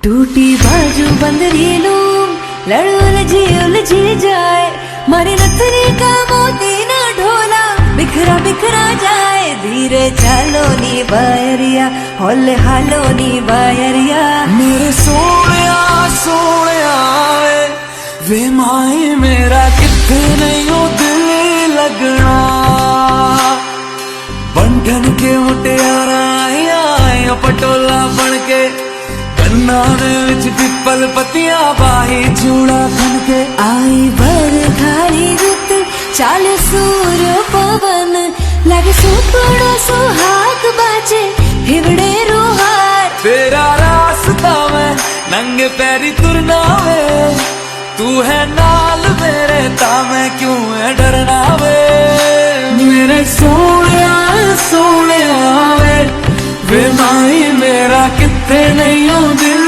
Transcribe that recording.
टूटी बाजू बंदरी लूम लड़ उलझी जाए, मारी नथनी का मोती ना ढोला बिखरा बिखरा जाए। धीरे चालो नी बायरिया, होले हालो नी बायरिया। मेरे सोनिया सोनिया वे माई मेरा किथे नहीं हो दिल लगना। बंधन के मुटियारा आया पटोला बन के, कन्ना दे विच पिपल पतिया बाही चूड़ा खन के। आई बरखारी रुत चाल सूर्य पवन, लगे सुपड़ो सुहाग बाजे हिवड़े रुहार। तेरा रास्ता में नंगे पैरी तुरना वे, तू है नाल मेरे मैं क्यों है डरना वे। मेरे सोनिया सोनिया वे माई मेरा किथे नहीं हो दिल